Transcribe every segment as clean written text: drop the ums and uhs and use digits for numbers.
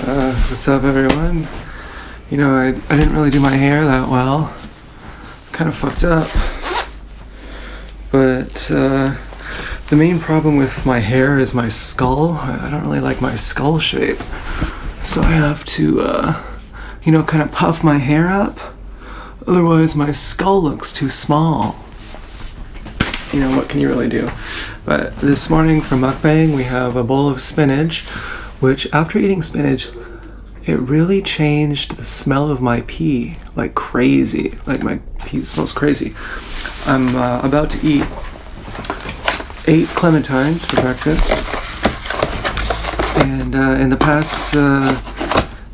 What's up, everyone? I didn't really do my hair that well. Kind of fucked up. But the main problem with my hair is my skull. I don't really like my skull shape. So I have to, kind of puff my hair up. Otherwise, my skull looks too small. What can you really do? But this morning for mukbang, we have a bowl of spinach, which after eating spinach, it really changed the smell of my pee like crazy. Like my pee smells crazy. I'm about to eat 8 clementines for breakfast. And in the past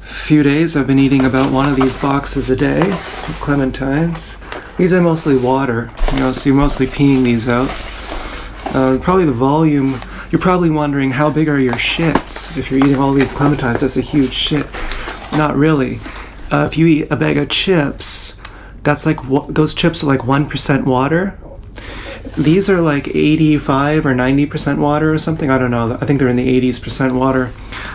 few days, I've been eating about one of these boxes a day of clementines. These are mostly water, so you're mostly peeing these out. Probably the volume, you're probably wondering how big are your shits if you're eating all these clementines. That's a huge shit. Not really. If you eat a bag of chips, that's like, those chips are like 1% water. These are like 85 or 90% water or something. I don't know. I think they're in the 80% water.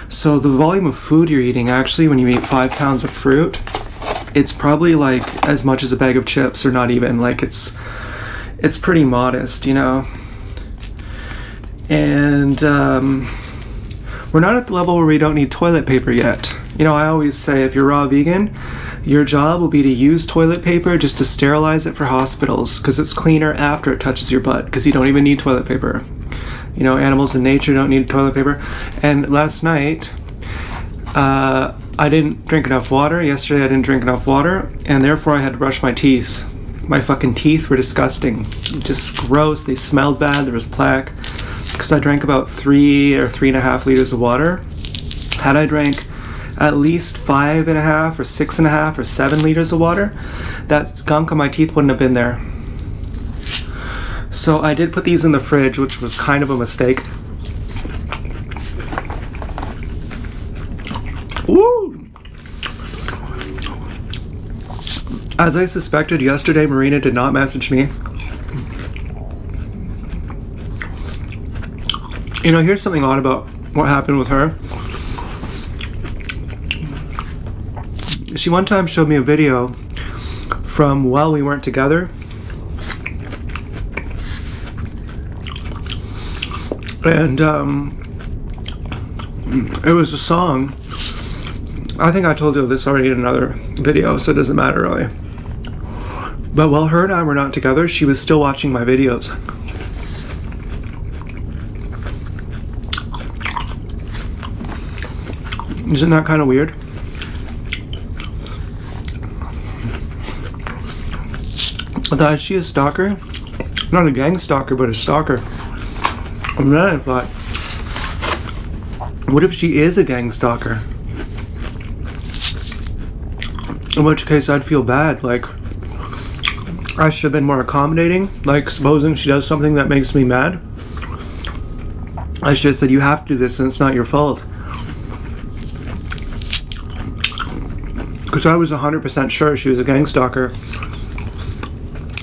So the volume of food you're eating, actually, when you eat 5 pounds of fruit, it's probably like as much as a bag of chips, or not even. Like it's pretty modest, And we're not at the level where we don't need toilet paper yet. I always say if you're raw vegan, your job will be to use toilet paper just to sterilize it for hospitals, because it's cleaner after it touches your butt, because you don't even need toilet paper. Animals in nature don't need toilet paper. And last night, I didn't drink enough water. Yesterday I didn't drink enough water, and therefore I had to brush my teeth. My fucking teeth were disgusting. Just gross. They smelled bad. There was plaque. Because I drank about 3 or 3.5 liters of water. Had I drank at least 5.5 or 6.5 or 7 liters of water, that skunk on my teeth wouldn't have been there. So I did put these in the fridge, which was kind of a mistake. Woo! As I suspected yesterday, Marina did not message me. Here's something odd about what happened with her. She one time showed me a video from while we weren't together. And it was a song. I think I told you this already in another video, so it doesn't matter really. But while her and I were not together, she was still watching my videos. Isn't that kind of weird? I thought, is she a stalker? Not a gang stalker, but a stalker. And then I thought, what if she is a gang stalker? In which case I'd feel bad. Like, I should have been more accommodating. Like, supposing she does something that makes me mad, I should have said, you have to do this and it's not your fault. Because I was 100% sure she was a gang stalker.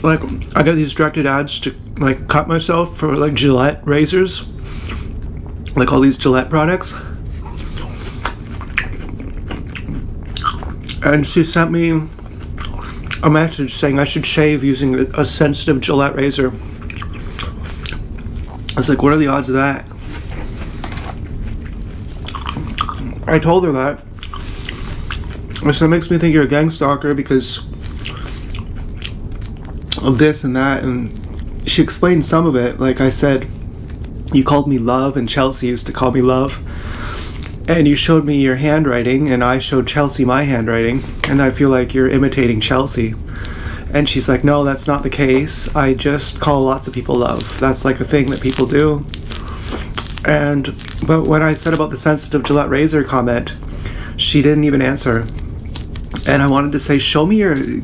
Like, I got these directed ads to, like, cut myself for, like, Gillette razors. Like, all these Gillette products. And she sent me a message saying I should shave using a sensitive Gillette razor. I was like, what are the odds of that? I told her that. So it makes me think you're a gang stalker because of this and that. And she explained some of it. Like I said, you called me Love, and Chelsea used to call me Love. And you showed me your handwriting, and I showed Chelsea my handwriting, and I feel like you're imitating Chelsea. And she's like, no, that's not the case. I just call lots of people Love. That's like a thing that people do. But when I said about the sensitive Gillette razor comment, she didn't even answer. And I wanted to say,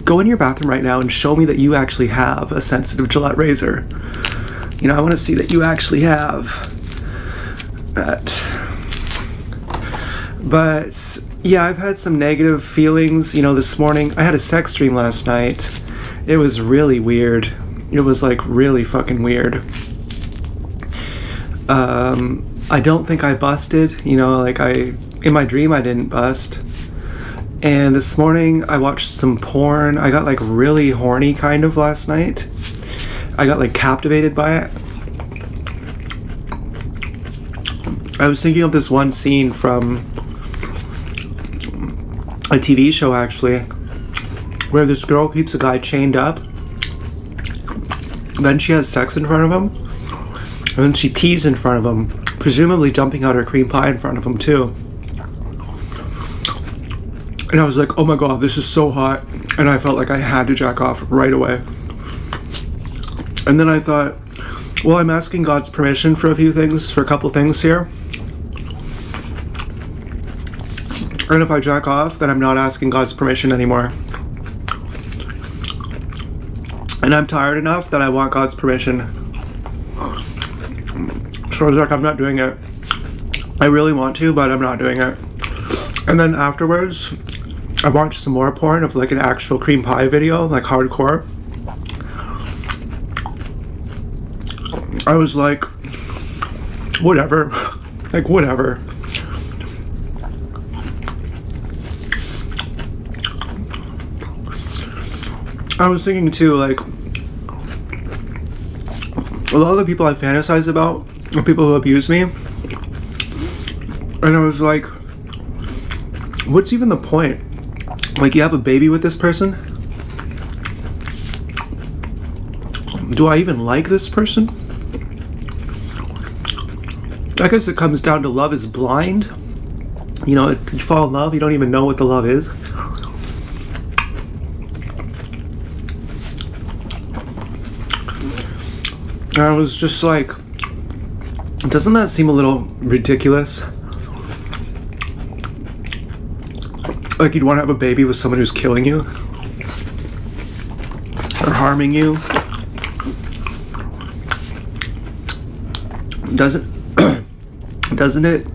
go in your bathroom right now and show me that you actually have a sensitive Gillette razor. I want to see that you actually have that. But yeah, I've had some negative feelings. This morning, I had a sex dream last night. It was really weird. It was like really fucking weird. I don't think I busted, like in my dream I didn't bust. And this morning I watched some porn. I got like really horny kind of last night. I got like captivated by it. I was thinking of this one scene from a TV show actually, where this girl keeps a guy chained up. Then she has sex in front of him. And then she pees in front of him, presumably dumping out her cream pie in front of him too. And I was like, oh my god, this is so hot. And I felt like I had to jack off right away. And then I thought, well, I'm asking God's permission for a couple things here. And if I jack off, then I'm not asking God's permission anymore. And I'm tired enough that I want God's permission. So I was like, I'm not doing it. I really want to, but I'm not doing it. And then afterwards, I watched some more porn of like an actual cream pie video, like hardcore. I was like, whatever. Like, whatever. I was thinking too, like, a lot of the people I fantasize about are people who abuse me. And I was like, what's even the point? Like, you have a baby with this person? Do I even like this person? I guess it comes down to love is blind. You fall in love, you don't even know what the love is. And I was just like, doesn't that seem a little ridiculous? Like you'd want to have a baby with someone who's killing you or harming you. Doesn't it,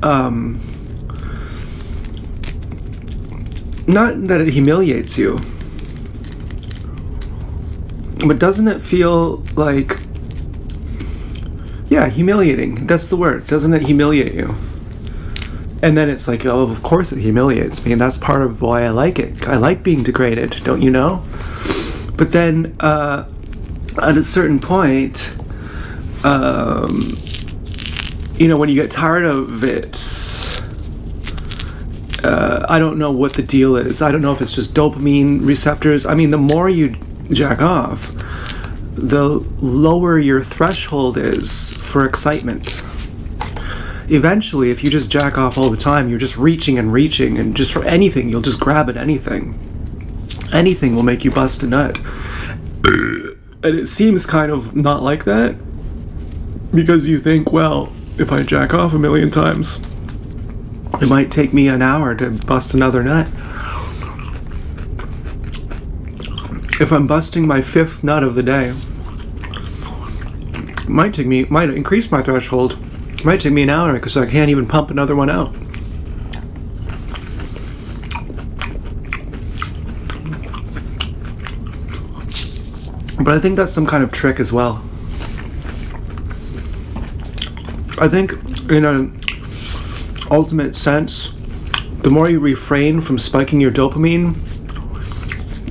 not that it humiliates you, but doesn't it feel like, yeah, humiliating. That's the word. Doesn't it humiliate you? And then it's like, oh, of course it humiliates me, and that's part of why I like it. I like being degraded, don't you know? But then, at a certain point, when you get tired of it, I don't know what the deal is. I don't know if it's just dopamine receptors. I mean, the more you jack off, the lower your threshold is for excitement. Eventually, if you just jack off all the time, you're just reaching, and just for anything, you'll just grab at anything. Anything will make you bust a nut. And it seems kind of not like that, because you think, well, if I jack off a million times, it might take me an hour to bust another nut. If I'm busting my 5th nut of the day, it might increase my threshold. It might take me an hour because I can't even pump another one out. But I think that's some kind of trick as well. I think in an ultimate sense, the more you refrain from spiking your dopamine,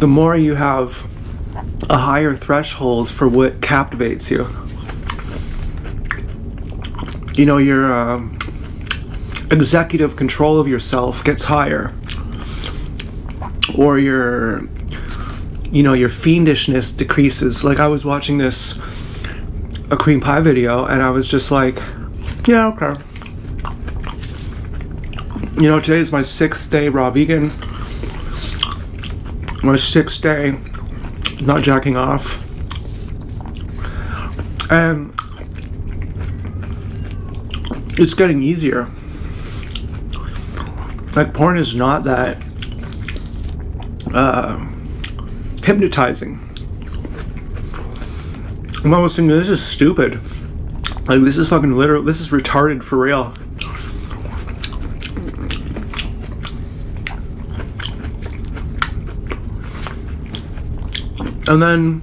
the more you have a higher threshold for what captivates you. Your executive control of yourself gets higher, or your fiendishness decreases. Like, I was watching a cream pie video, and I was just like, yeah, okay. Today's my 6th day raw vegan. My 6th day not jacking off. And it's getting easier. Like, porn is not that hypnotizing. I'm almost thinking, this is stupid. Like, this is fucking literal. This is retarded for real. And then,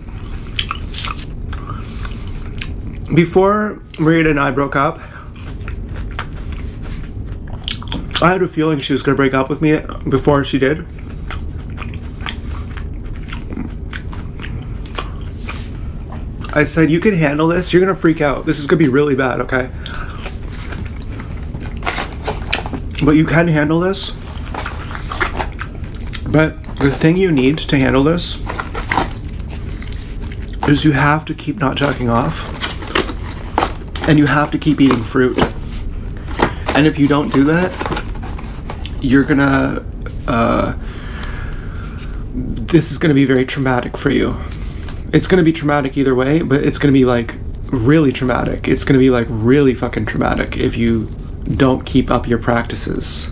before Marita and I broke up, I had a feeling she was going to break up with me before she did. I said, you can handle this. You're going to freak out. This is going to be really bad, okay? But you can handle this. But the thing you need to handle this is you have to keep not jacking off. And you have to keep eating fruit. And if you don't do that, you're going to... this is going to be very traumatic for you. It's going to be traumatic either way, but it's going to be like really traumatic. It's going to be like really fucking traumatic if you don't keep up your practices.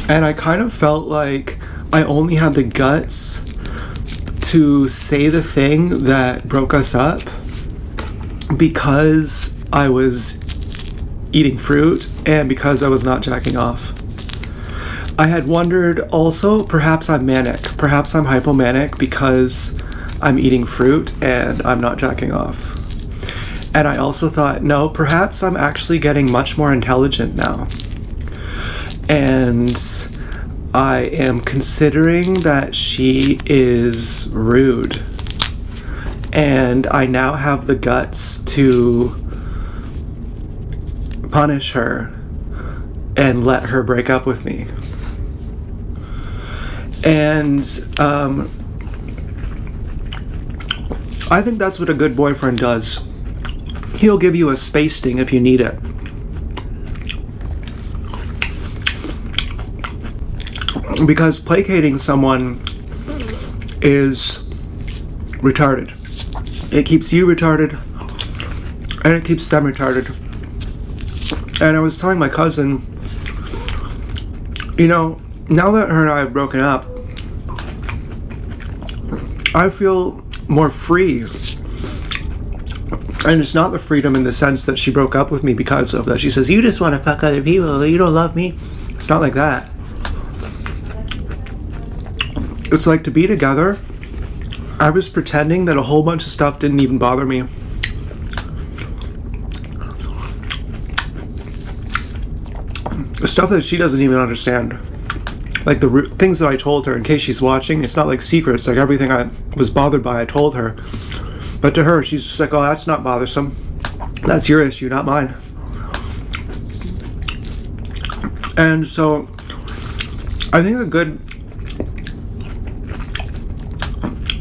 And I kind of felt like I only had the guts to say the thing that broke us up because I was eating fruit and because I was not jacking off. I had wondered also, perhaps I'm manic. Perhaps I'm hypomanic because I'm eating fruit and I'm not jacking off. And I also thought, no, perhaps I'm actually getting much more intelligent now. And I am considering that she is rude. And I now have the guts to punish her and let her break up with me. And I think that's what a good boyfriend does. He'll give you a space sting if you need it. Because placating someone is retarded. It keeps you retarded, and it keeps them retarded. And I was telling my cousin, you know, now that her and I have broken up, I feel more free. And it's not the freedom in the sense that she broke up with me because of that. She says, you just want to fuck other people, you don't love me. It's not like that. It's like, to be together, I was pretending that a whole bunch of stuff didn't even bother me. Stuff that she doesn't even understand. Like the things that I told her, in case she's watching, it's not like secrets. Like everything I was bothered by, I told her. But to her, she's just like, oh, that's not bothersome. That's your issue, not mine. And so, I think a good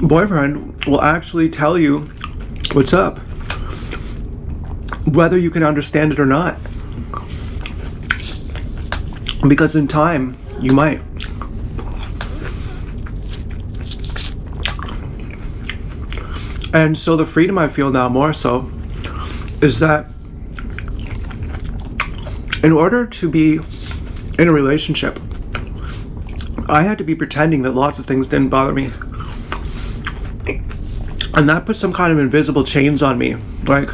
boyfriend will actually tell you what's up, whether you can understand it or not. Because in time, you might. And so the freedom I feel now more so is that in order to be in a relationship, I had to be pretending that lots of things didn't bother me. And that put some kind of invisible chains on me. Like,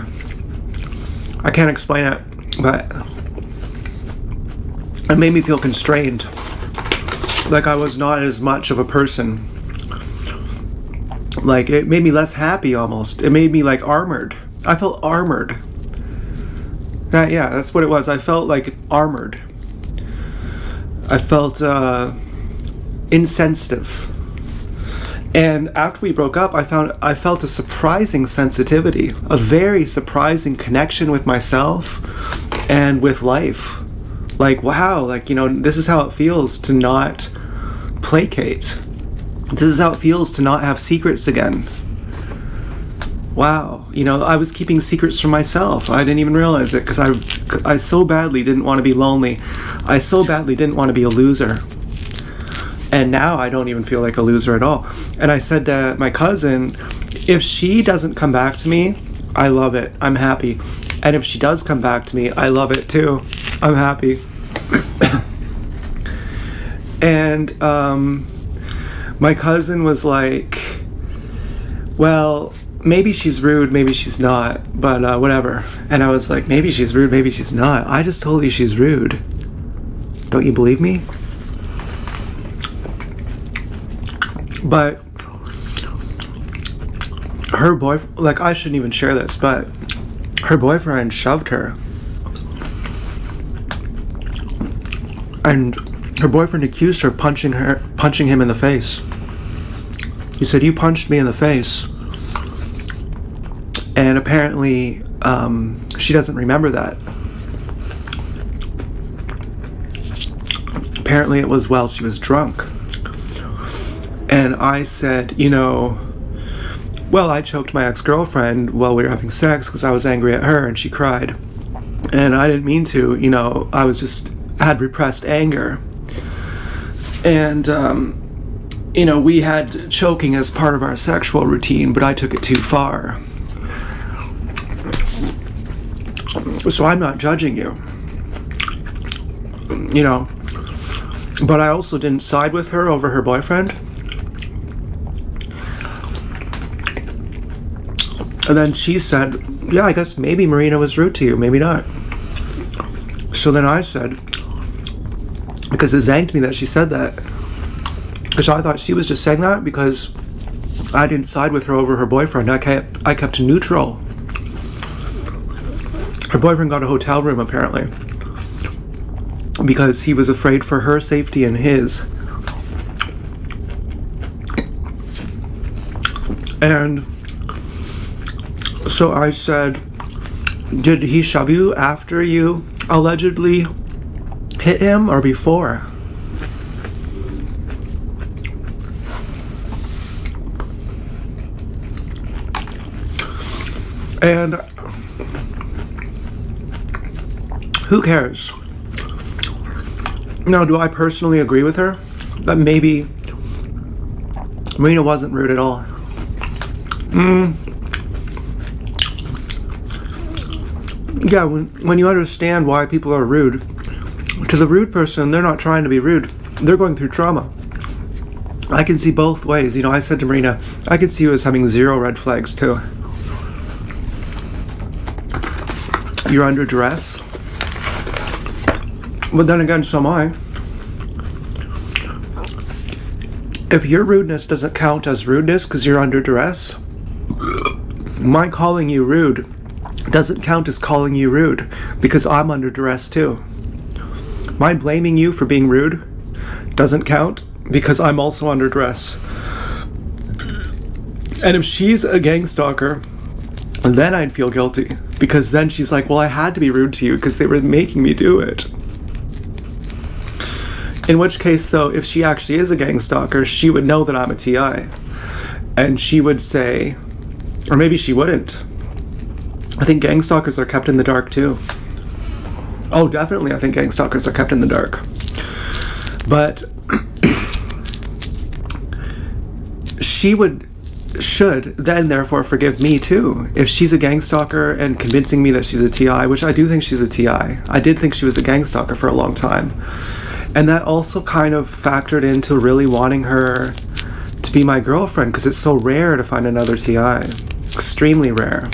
I can't explain it, but it made me feel constrained. Like I was not as much of a person. Like, it made me less happy almost. It made me like armored. I felt armored. Yeah, that's what it was. I felt like armored. I felt insensitive. And after we broke up, I felt a surprising sensitivity, a very surprising connection with myself and with life. Like, wow, like, you know, this is how it feels to not placate. This is how it feels to not have secrets again. Wow, you know, I was keeping secrets from myself. I didn't even realize it because I so badly didn't want to be lonely. I so badly didn't want to be a loser. And now I don't even feel like a loser at all. And I said to my cousin, if she doesn't come back to me, I love it. I'm happy. And if she does come back to me, I love it too. I'm happy. And my cousin was like, well, maybe she's rude, maybe she's not, but whatever. And I was like, maybe she's rude, maybe she's not. I just told you she's rude. Don't you believe me? But her boyfriend, like, I shouldn't even share this, but her boyfriend shoved her. And her boyfriend accused her of punching him in the face. He said, "You punched me in the face." And apparently, she doesn't remember that. Apparently it was while she was drunk. And I said, well, I choked my ex-girlfriend while we were having sex because I was angry at her and she cried. And I didn't mean to, I had repressed anger. And, we had choking as part of our sexual routine, but I took it too far. So I'm not judging you. But I also didn't side with her over her boyfriend. And then she said, "Yeah, I guess maybe Marina was rude to you, maybe not." So then I said, because it zanked me that she said that, because I thought she was just saying that because I didn't side with her over her boyfriend. I kept neutral. Her boyfriend got a hotel room, apparently, because he was afraid for her safety and his. And so I said, "Did he shove you after you allegedly hit him or before?" And who cares? Now, do I personally agree with her that maybe Marina wasn't rude at all? Yeah, when you understand why people are rude, to the rude person, they're not trying to be rude. They're going through trauma. I can see both ways. I said to Marina, I could see you as having 0 red flags too. You're under duress. But then again, so am I. If your rudeness doesn't count as rudeness because you're under duress, my calling you rude doesn't count as calling you rude because I'm under duress too. My blaming you for being rude doesn't count because I'm also under duress. And if she's a gang stalker, then I'd feel guilty because then she's like, well, I had to be rude to you because they were making me do it. In which case, though, if she actually is a gang stalker, she would know that I'm a TI. And she would say, or maybe she wouldn't. I think gang stalkers are kept in the dark, too. Oh, definitely, I think gang stalkers are kept in the dark. But she should then therefore forgive me, too. If she's a gang stalker and convincing me that she's a TI, which I do think she's a TI. I did think she was a gang stalker for a long time. And that also kind of factored into really wanting her to be my girlfriend because it's so rare to find another TI. Extremely rare.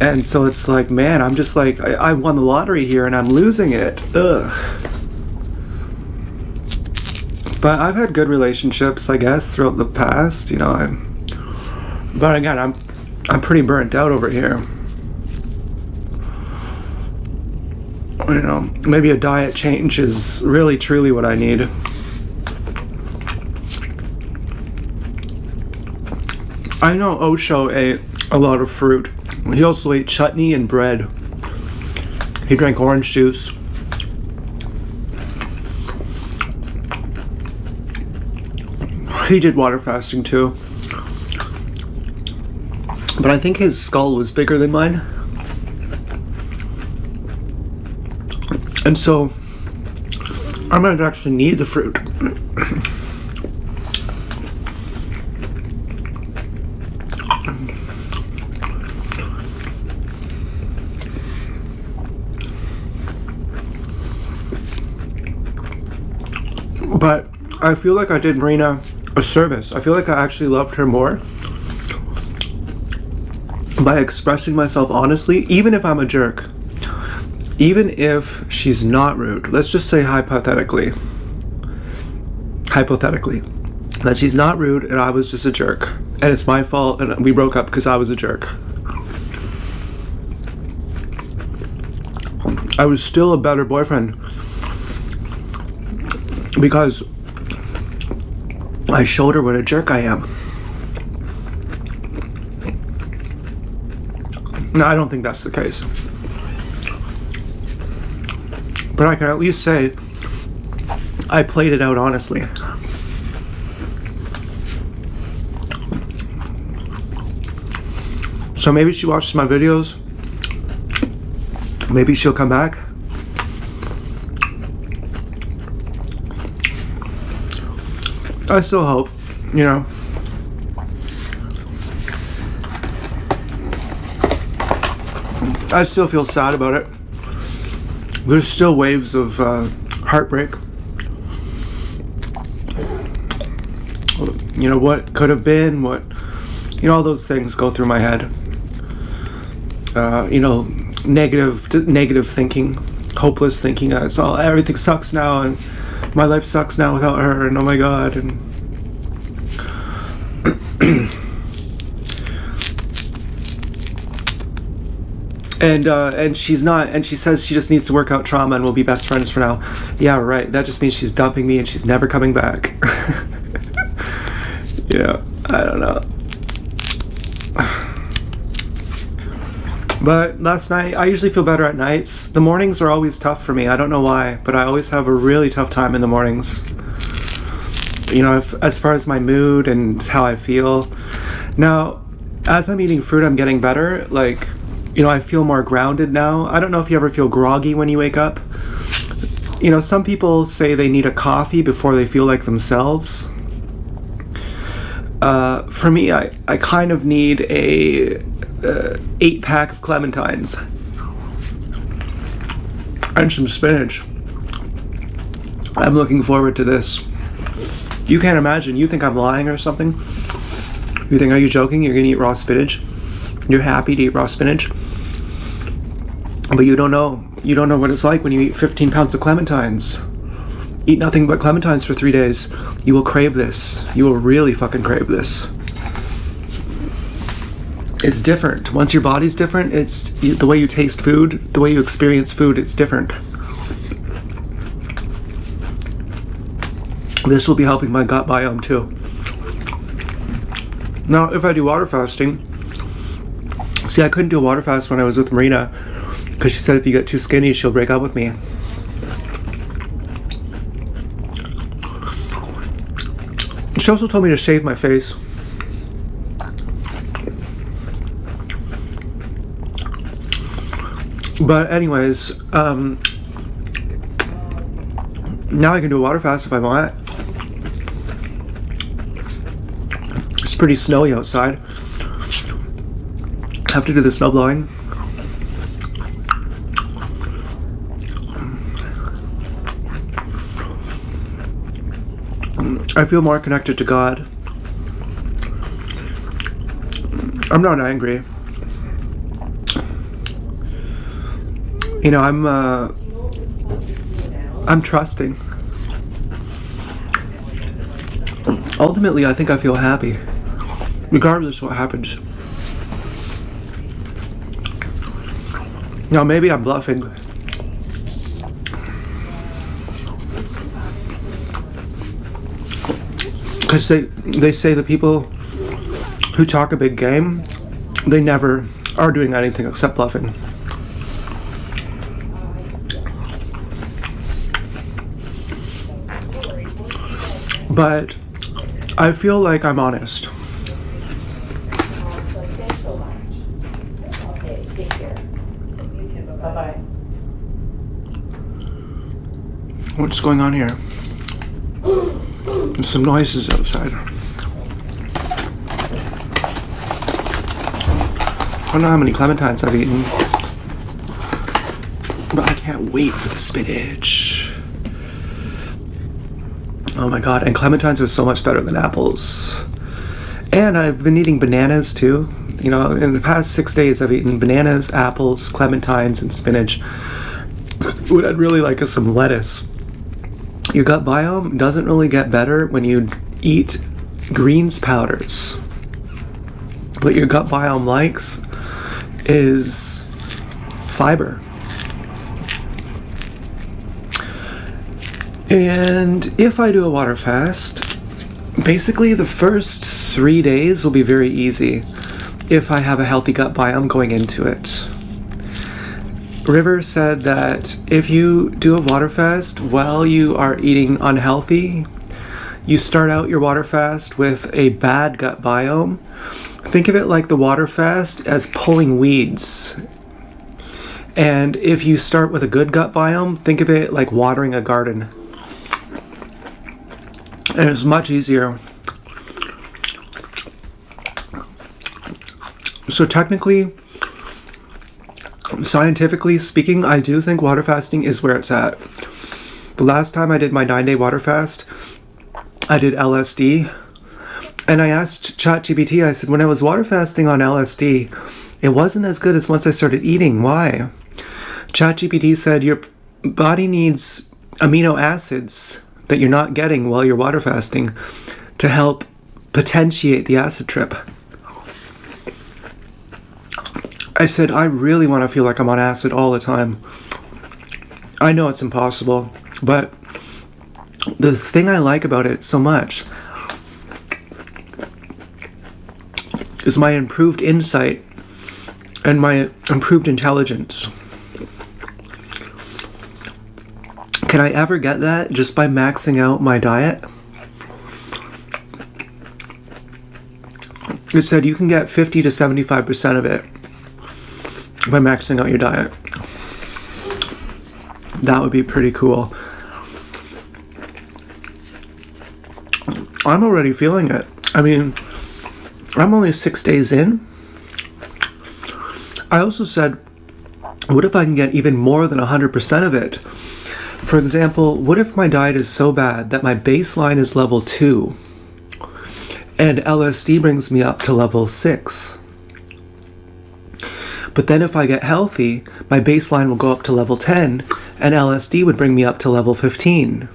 And so it's like, man, I'm just like, I won the lottery here and I'm losing it. Ugh. But I've had good relationships, I guess, throughout the past, But again, I'm pretty burnt out over here. Maybe a diet change is really truly what I need. I know Osho ate a lot of fruit. He also ate chutney and bread. He drank orange juice. He did water fasting too. But I think his skull was bigger than mine. And so, I might actually need the fruit. But I feel like I did Marina a service. I feel like I actually loved her more by expressing myself honestly, even if I'm a jerk. Even if she's not rude, let's just say hypothetically, that she's not rude and I was just a jerk, and it's my fault and we broke up because I was a jerk. I was still a better boyfriend because I showed her what a jerk I am. No, I don't think that's the case. But I can at least say I played it out honestly. So maybe she watches my videos. Maybe she'll come back. I still hope, you know. I still feel sad about it. There's still waves of heartbreak. You know, what could have been, what, you know, all those things go through my head. You know, negative thinking, hopeless thinking. It's all, everything sucks now, and my life sucks now without her, and oh my god, and and she's not, and she says she just needs to work out trauma and we'll be best friends for now. Yeah, right. That just means she's dumping me and she's never coming back. Yeah, I don't know. But last night, I usually feel better at nights. The mornings are always tough for me. I don't know why, but I always have a really tough time in the mornings. You know, as far as my mood and how I feel. Now, as I'm eating fruit, I'm getting better. Like, you know, I feel more grounded now. I don't know if you ever feel groggy when you wake up. You know, some people say they need a coffee before they feel like themselves. For me, I kind of need a 8-pack of clementines and some spinach. I'm looking forward to this. You can't imagine. You think I'm lying or something? You think, are you joking? You're gonna eat raw spinach? You're happy to eat raw spinach? But you don't know. You don't know what it's like when you eat 15 pounds of clementines. Eat nothing but clementines for 3 days. You will crave this. You will really fucking crave this. It's different. Once your body's different, it's the way you taste food, the way you experience food, it's different. This will be helping my gut biome too. Now, if I do water fasting, see, I couldn't do a water fast when I was with Marina because she said if you get too skinny, she'll break up with me. She also told me to shave my face. But anyways, now I can do a water fast if I want. It's pretty snowy outside. I have to do the snow blowing. I feel more connected to God. I'm not angry. You know, I'm trusting. Ultimately, I think I feel happy, regardless what happens. Now, maybe I'm bluffing. Because they say the people who talk a big game, they never are doing anything except bluffing. But I feel like I'm honest. Thanks so much. Okay, take care. You too. Bye-bye. What's going on here? There's some noises outside. I don't know how many clementines I've eaten, but I can't wait for the spinach. Oh my god, and clementines are so much better than apples. And I've been eating bananas too. You know, in the past 6 days I've eaten bananas, apples, clementines, and spinach. What I'd really like is some lettuce. Your gut biome doesn't really get better when you eat greens powders. What your gut biome likes is fiber. And if I do a water fast, basically the first 3 days will be very easy if I have a healthy gut biome going into it. River said that if you do a water fast while you are eating unhealthy, you start out your water fast with a bad gut biome. Think of it like the water fast as pulling weeds. And if you start with a good gut biome, think of it like watering a garden. And it's much easier. So technically, scientifically speaking, I do think water fasting is where it's at. The last time I did my 9-day water fast, I did LSD. And I asked ChatGPT, I said, when I was water fasting on LSD, it wasn't as good as once I started eating. Why? ChatGPT said your body needs amino acids that you're not getting while you're water fasting to help potentiate the acid trip. I said, I really want to feel like I'm on acid all the time. I know it's impossible, but the thing I like about it so much is my improved insight and my improved intelligence. Can I ever get that just by maxing out my diet? It said you can get 50 to 75% of it by maxing out your diet. That would be pretty cool. I'm already feeling it. I mean, I'm only 6 days in. I also said, what if I can get even more than 100% of it? For example, what if my diet is so bad that my baseline is level 2 and LSD brings me up to level 6? But then if I get healthy, my baseline will go up to level 10 and LSD would bring me up to level 15.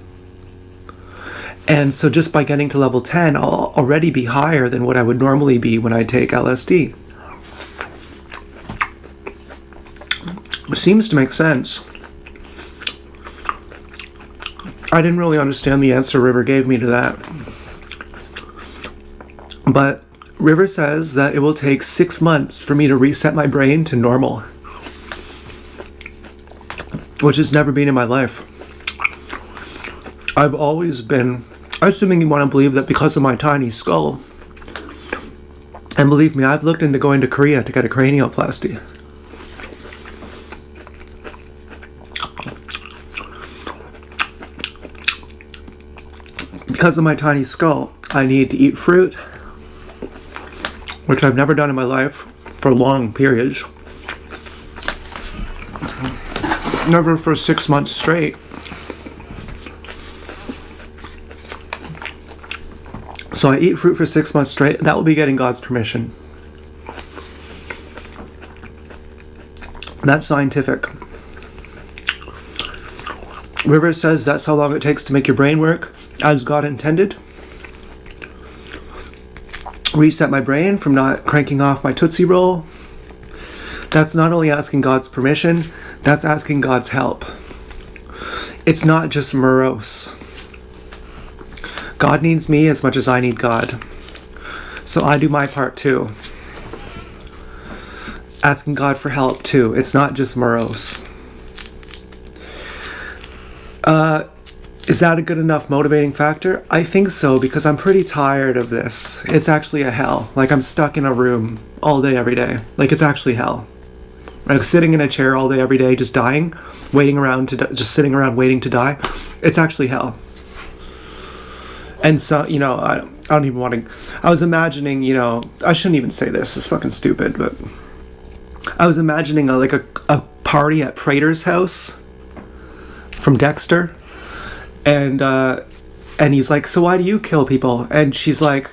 And so just by getting to level 10, I'll already be higher than what I would normally be when I take LSD. It seems to make sense. I didn't really understand the answer River gave me to that. But River says that it will take 6 months for me to reset my brain to normal, which has never been in my life. I've always been, assuming you want to believe that because of my tiny skull, and believe me, I've looked into going to Korea to get a cranioplasty. Because of my tiny skull, I need to eat fruit, which I've never done in my life for long periods. Never for 6 months straight. So I eat fruit for 6 months straight. That will be getting God's permission. That's scientific. River says that's how long it takes to make your brain work as God intended. Reset my brain from not cranking off my Tootsie Roll. That's not only asking God's permission, that's asking God's help. It's not just morose. God needs me as much as I need God. So I do my part too. Asking God for help too. It's not just morose. Is that a good enough motivating factor? I think so, because I'm pretty tired of this. It's actually a hell. Like, I'm stuck in a room all day, every day. Like, it's actually hell. Like, sitting in a chair all day, every day, just dying, waiting around just sitting around waiting to die. It's actually hell. And so, you know, I don't even want to... I was imagining, you know... I shouldn't even say this. It's fucking stupid, but... I was imagining a party at Prater's house from Dexter. And he's like, so why do you kill people? And she's like,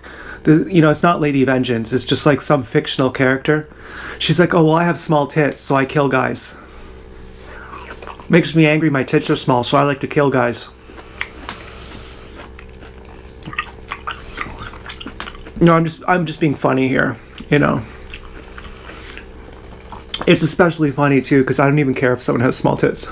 you know, it's not Lady Vengeance. It's just like some fictional character. She's like, oh, well, I have small tits, so I kill guys. Makes me angry. My tits are small, so I like to kill guys. No, I'm just being funny here, you know. It's especially funny too because I don't even care if someone has small tits.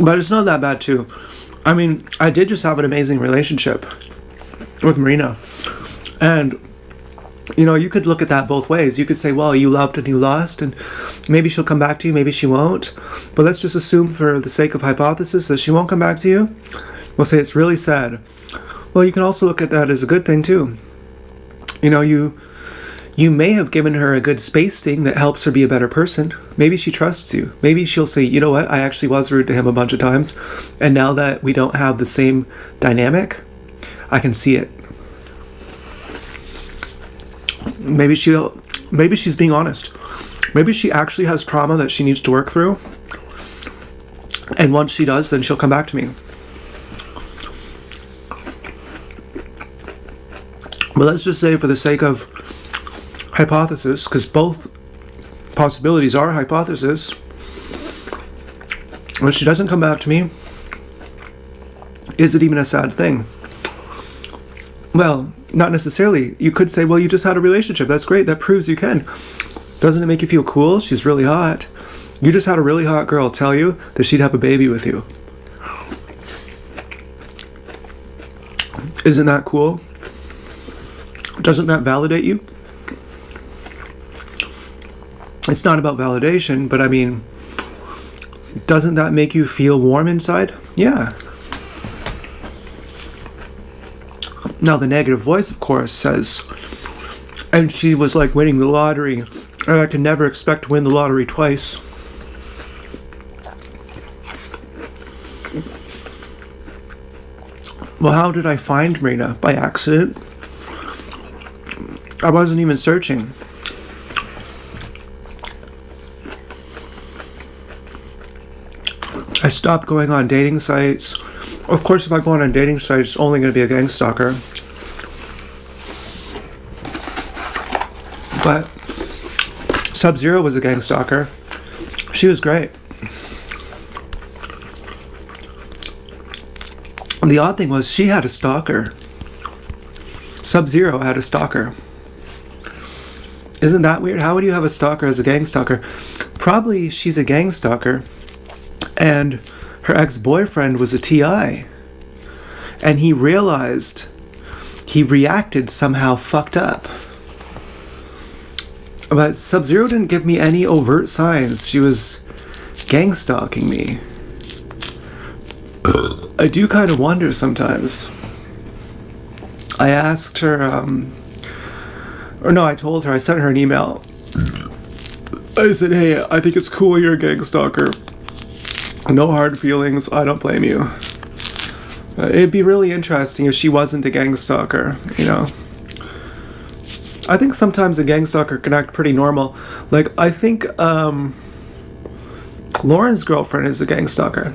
But it's not that bad too. I mean, I did just have an amazing relationship with Marina. And, you know, you could look at that both ways. You could say, well, you loved and you lost, and maybe she'll come back to you, maybe she won't. But let's just assume, for the sake of hypothesis, that she won't come back to you. We'll say it's really sad. Well, you can also look at that as a good thing too. You know, you may have given her a good space thing that helps her be a better person. Maybe she trusts you. Maybe she'll say, you know what, I actually was rude to him a bunch of times, and now that we don't have the same dynamic, I can see it. Maybe she's being honest. Maybe she actually has trauma that she needs to work through, and once she does, then she'll come back to me. But let's just say, for the sake of hypothesis, because both possibilities are hypothesis, when she doesn't come back to me, is it even a sad thing? Well, not necessarily. You could say, well, you just had a relationship. That's great. That proves you can. Doesn't it make you feel cool? She's really hot. You just had a really hot girl tell you that she'd have a baby with you. Isn't that cool? Doesn't that validate you? It's not about validation, but I mean, doesn't that make you feel warm inside? Yeah. Now, the negative voice, of course, says, and she was like winning the lottery, and I can never expect to win the lottery twice. Well, how did I find Marina? By accident? I wasn't even searching. I stopped going on dating sites. Of course, if I go on a dating site, it's only going to be a gang stalker. But Sub-Zero was a gang stalker. She was great. And the odd thing was, she had a stalker. Sub-Zero had a stalker. Isn't that weird? How would you have a stalker as a gang stalker? Probably she's a gang stalker, and her ex-boyfriend was a TI. And he realized, he reacted somehow fucked up. But Sub-Zero didn't give me any overt signs. She was gang stalking me. I do kind of wonder sometimes. I asked her, I told her, I sent her an email. I said, hey, I think it's cool you're a gang stalker. No hard feelings, I don't blame you. It'd be really interesting if she wasn't a gang stalker, you know. I think sometimes a gang stalker can act pretty normal. Like, I think Lauren's girlfriend is a gang stalker.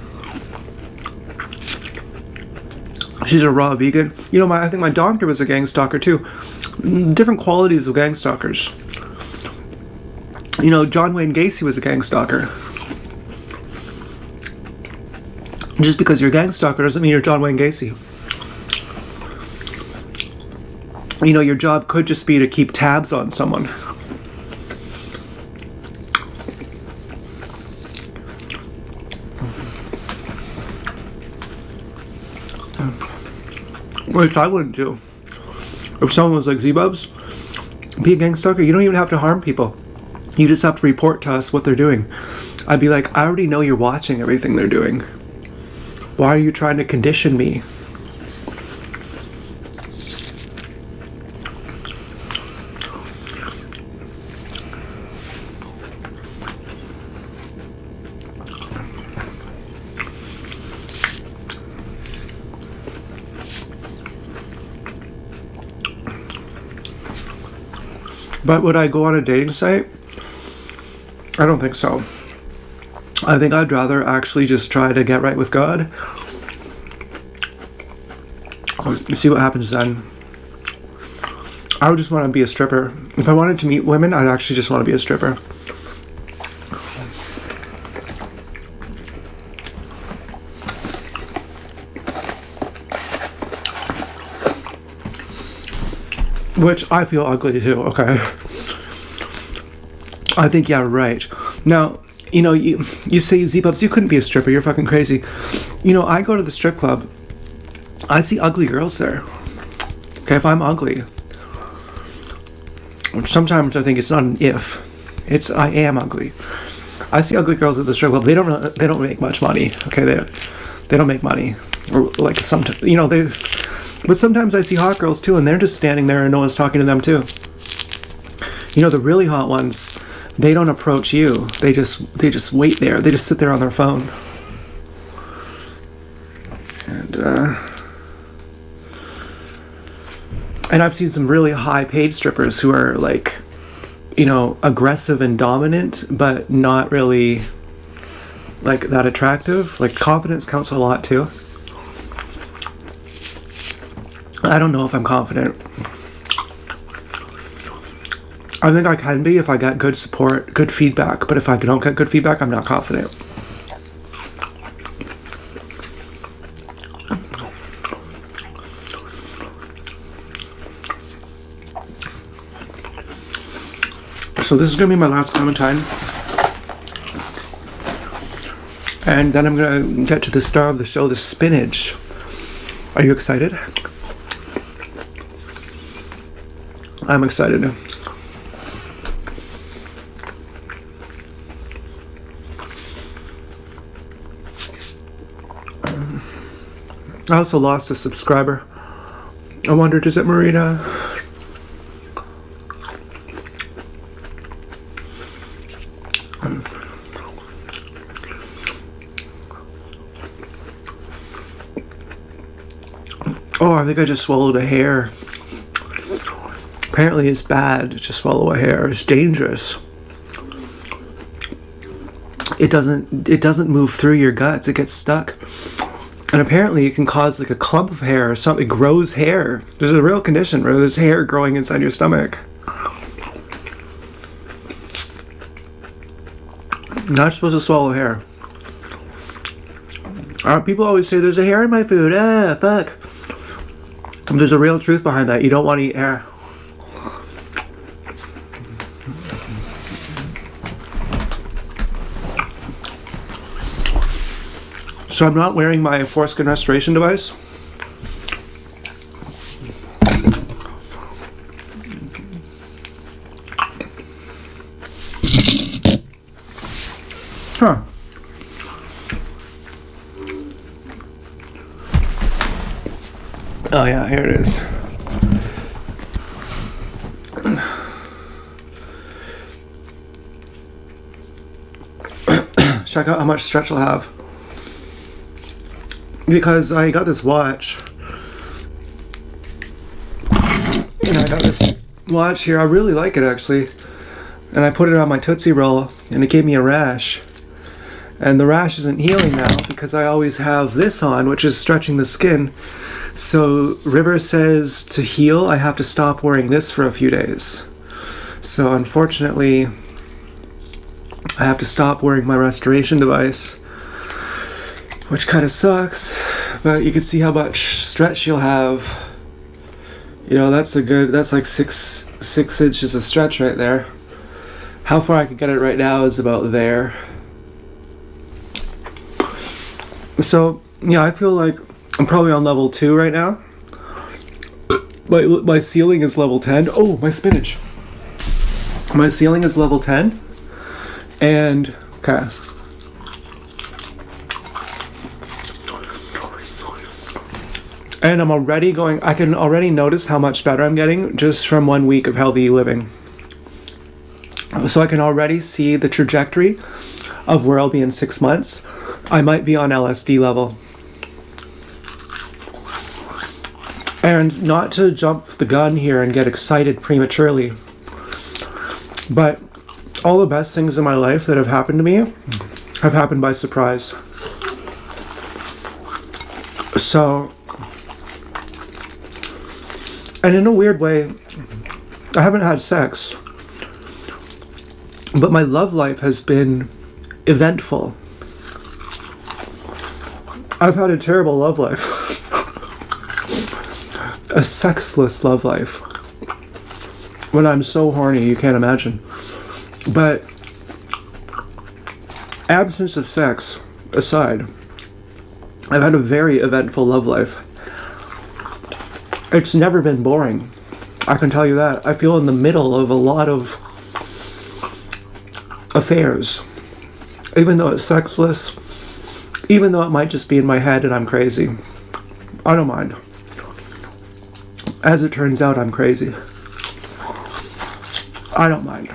She's a raw vegan. You know, I think my doctor was a gang stalker too. Different qualities of gang stalkers. You know, John Wayne Gacy was a gang stalker. Just because you're a gang stalker doesn't mean you're John Wayne Gacy. You know, your job could just be to keep tabs on someone. Which I wouldn't do. If someone was like, Z-Bubs, be a gang stalker, you don't even have to harm people. You just have to report to us what they're doing. I'd be like, I already know you're watching everything they're doing. Why are you trying to condition me? But would I go on a dating site? I don't think so. I think I'd rather actually just try to get right with God. See what happens then. I would just want to be a stripper. If I wanted to meet women, I'd actually just want to be a stripper. Which I feel ugly too, okay? I think, yeah, right. Now, you know, you say Z-Bubs, you couldn't be a stripper, you're fucking crazy. You know, I go to the strip club, I see ugly girls there. Okay, if I'm ugly, which sometimes I think it's not an if, it's I am ugly. I see ugly girls at the strip club. They don't make much money. Okay, they don't make money, or like sometimes, you know, but sometimes I see hot girls too, and they're just standing there and no one's talking to them too. You know, the really hot ones, they don't approach you. They just wait there. They just sit there on their phone. And I've seen some really high paid strippers who are like, you know, aggressive and dominant, but not really like that attractive. Like confidence counts a lot too. I don't know if I'm confident. I think I can be if I get good support, good feedback, but if I don't get good feedback, I'm not confident. So this is going to be my last Clementine. And then I'm going to get to the star of the show, the spinach. Are you excited? I'm excited. I also lost a subscriber. I wondered, is it Marina? Oh, I think I just swallowed a hair. Apparently it's bad to swallow a hair. It's dangerous. It doesn't move through your guts. It gets stuck. And apparently it can cause like a clump of hair or something. It grows hair. There's a real condition where there's hair growing inside your stomach. You're not supposed to swallow hair. People always say there's a hair in my food. Ah, fuck. There's a real truth behind that. You don't want to eat hair. So I'm not wearing my foreskin restoration device. Huh. Oh yeah, here it is. Check out how much stretch I'll have. Because I got this watch. You know, I got this watch here. I really like it actually. And I put it on my Tootsie Roll and it gave me a rash. And the rash isn't healing now because I always have this on, which is stretching the skin. So River says to heal, I have to stop wearing this for a few days. So unfortunately, I have to stop wearing my restoration device, which kind of sucks, but you can see how much stretch you'll have. You know, that's like six inches of stretch right there. How far I can get it right now is about there. So, yeah, I feel like I'm probably on level 2 right now. My ceiling is level 10. Oh, my spinach. My ceiling is level 10. And, okay. And I'm already I can already notice how much better I'm getting just from 1 week of healthy living. So I can already see the trajectory of where I'll be in 6 months. I might be on LSD level. And not to jump the gun here and get excited prematurely, but all the best things in my life that have happened to me have happened by surprise. So, and in a weird way, I haven't had sex, but my love life has been eventful. I've had a terrible love life. A sexless love life. When I'm so horny, you can't imagine. But absence of sex aside, I've had a very eventful love life. It's never been boring. I can tell you that. I feel in the middle of a lot of affairs. Even though it's sexless, even though it might just be in my head and I'm crazy. I don't mind. As it turns out, I'm crazy. I don't mind.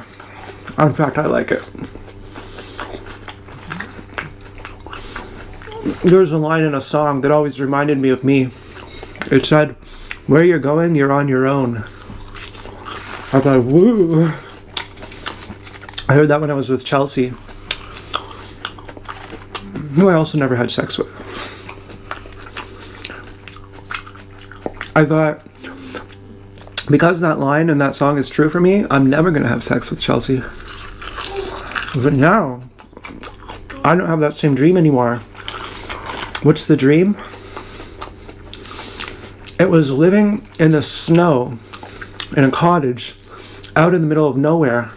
In fact, I like it. There's a line in a song that always reminded me of me. It said, "Where you're going, you're on your own." I thought, woo. I heard that when I was with Chelsea, who I also never had sex with. I thought, because that line and that song is true for me, I'm never going to have sex with Chelsea. But now, I don't have that same dream anymore. What's the dream? It was living in the snow in a cottage out in the middle of nowhere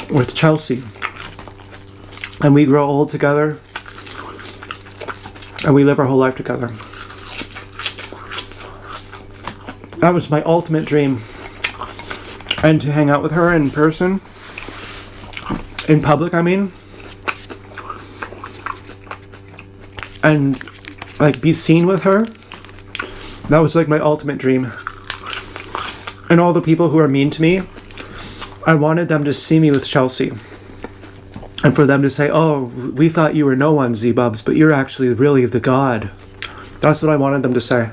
with Chelsea. And we grow old together. And we live our whole life together. That was my ultimate dream. And to hang out with her in person, in public, I mean, and like be seen with her, that was like my ultimate dream. And all the people who are mean to me, I wanted them to see me with Chelsea. And for them to say, "Oh, we thought you were no one, Z-Bubs, but you're actually really the god." That's what I wanted them to say.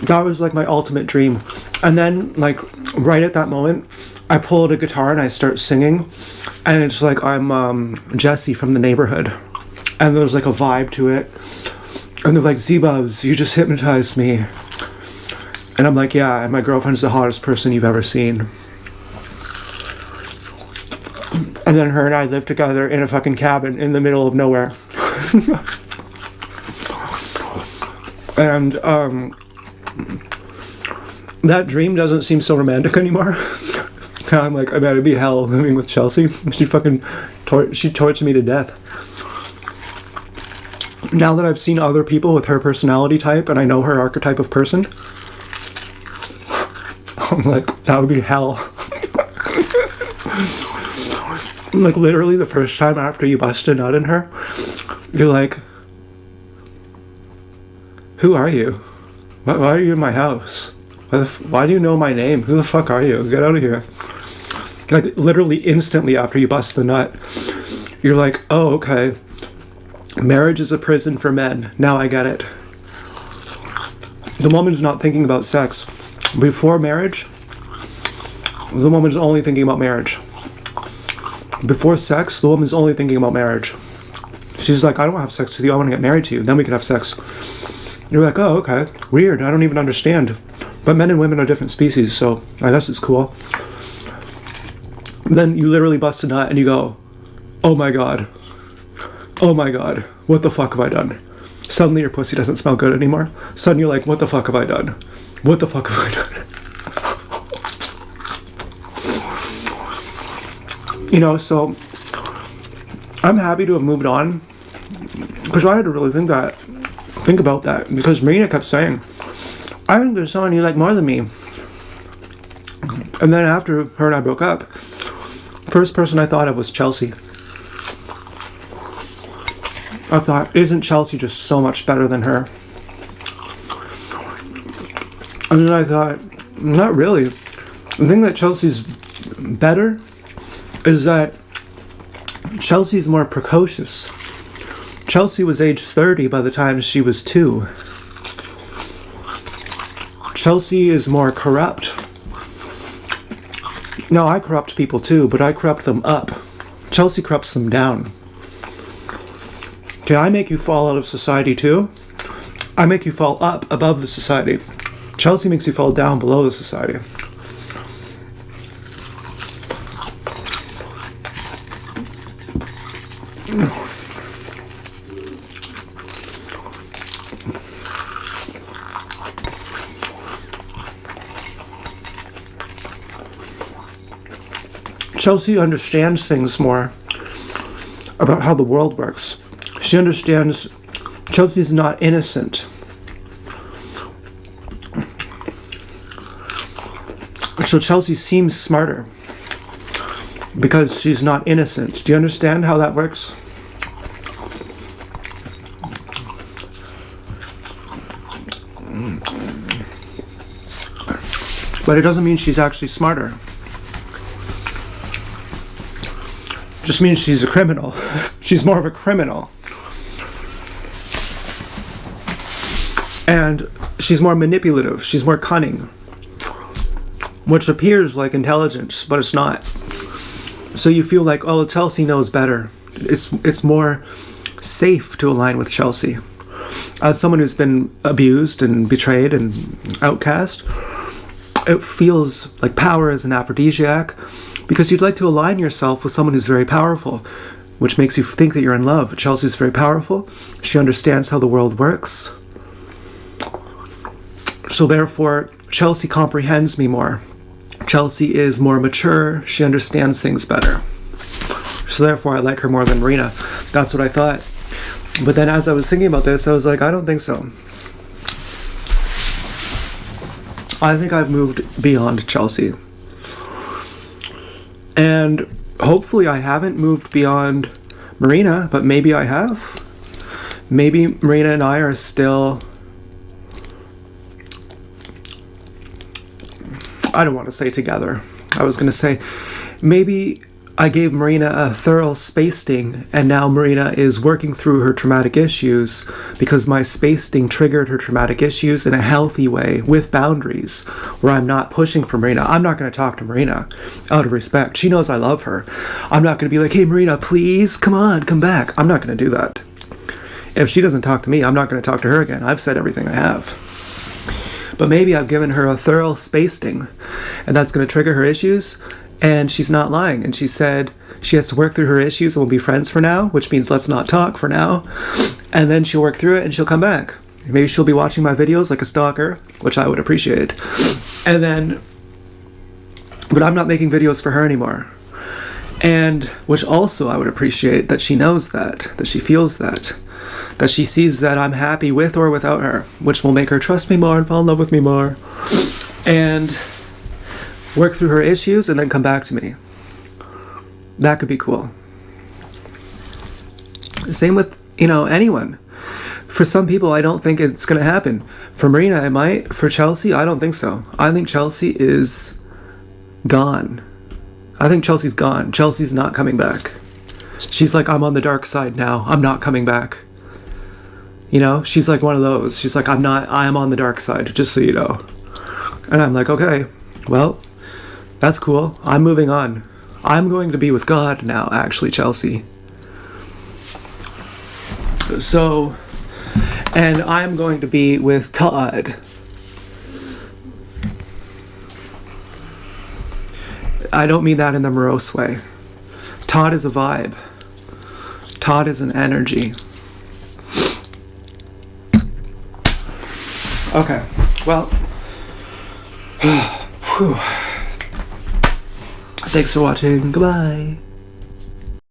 That was like my ultimate dream. And then, like, right at that moment, I pull out a guitar and I start singing. And it's like I'm Jesse from The Neighborhood. And there's like a vibe to it. And they're like, "Z-Bubs, you just hypnotized me." And I'm like, "Yeah, and my girlfriend's the hottest person you've ever seen." And then her and I lived together in a fucking cabin in the middle of nowhere. And that dream doesn't seem so romantic anymore. I'm like, I bet it'd be hell living with Chelsea. She fucking tortured me to death. Now that I've seen other people with her personality type and I know her archetype of person, I'm like, that would be hell. Like, literally the first time after you bust a nut in her, you're like, "Who are you? Why are you in my house? Why do you know my name? Who the fuck are you? Get out of here." Like, literally instantly after you bust the nut, you're like, "Oh, okay. Marriage is a prison for men. Now I get it." The woman's not thinking about sex. Before marriage, the woman's only thinking about marriage. Before sex, the woman's only thinking about marriage. She's like, "I don't want to have sex with you. I want to get married to you. Then we can have sex." You're like, "Oh, okay. Weird. I don't even understand." But men and women are different species, so I guess it's cool. Then you literally bust a nut and you go, "Oh my god. Oh my god. What the fuck have I done?" Suddenly your pussy doesn't smell good anymore. Suddenly you're like, "What the fuck have I done? What the fuck have I done?" You know, so I'm happy to have moved on, because I had to really think about that, because Marina kept saying, "I think there's someone you like more than me." And then after her and I broke up, first person I thought of was Chelsea. I thought, isn't Chelsea just so much better than her? And then I thought, not really. The thing that Chelsea's better is that Chelsea's more precocious. Chelsea was age 30 by the time she was 2. Chelsea is more corrupt. No, I corrupt people too, but I corrupt them up. Chelsea corrupts them down. Okay, I make you fall out of society too. I make you fall up above the society. Chelsea makes you fall down below the society. Chelsea understands things more about how the world works. She understands. Chelsea's not innocent. So Chelsea seems smarter because she's not innocent. Do you understand how that works? But it doesn't mean she's actually smarter. It just means she's a criminal. She's more of a criminal. And she's more manipulative. She's more cunning. Which appears like intelligence, but it's not. So you feel like, oh, Chelsea knows better. It's more safe to align with Chelsea. As someone who's been abused and betrayed and outcast, it feels like power is an aphrodisiac because you'd like to align yourself with someone who's very powerful, which makes you think that you're in love. Chelsea's very powerful. She understands how the world works. So therefore, Chelsea comprehends me more. Chelsea is more mature. She understands things better. So therefore, I like her more than Marina. That's what I thought. But then as I was thinking about this, I was like, I don't think so. I think I've moved beyond Chelsea. And hopefully I haven't moved beyond Marina, but maybe I have. Maybe Marina and I are still... I don't want to say together. I was going to say, maybe I gave Marina a thorough spacing, and now Marina is working through her traumatic issues because my spacing triggered her traumatic issues in a healthy way with boundaries where I'm not pushing for Marina. I'm not going to talk to Marina out of respect. She knows I love her. I'm not going to be like, hey, Marina, please, come on, come back. I'm not going to do that. If she doesn't talk to me, I'm not going to talk to her again. I've said everything I have. But maybe I've given her a thorough spacing, and that's going to trigger her issues, and she's not lying. And she said she has to work through her issues and we'll be friends for now, which means let's not talk for now. And then she'll work through it and she'll come back. Maybe she'll be watching my videos like a stalker, which I would appreciate. And then, but I'm not making videos for her anymore. And which also I would appreciate that she knows that she feels that she sees that I'm happy with or without her, which will make her trust me more and fall in love with me more. And work through her issues and then come back to me. That could be cool. Same with, anyone. For some people, I don't think it's going to happen. For Marina, it might. For Chelsea, I don't think so. I think Chelsea is gone. I think Chelsea's gone. Chelsea's not coming back. She's like, I'm on the dark side now. I'm not coming back. She's like one of those. She's like, I am on the dark side, just so you know. And I'm like, okay, well, that's cool. I'm moving on. I'm going to be with God now, actually, Chelsea. So, and I'm going to be with Todd. I don't mean that in the morose way. Todd is a vibe. Todd is an energy. Okay, well, thanks for watching. Goodbye.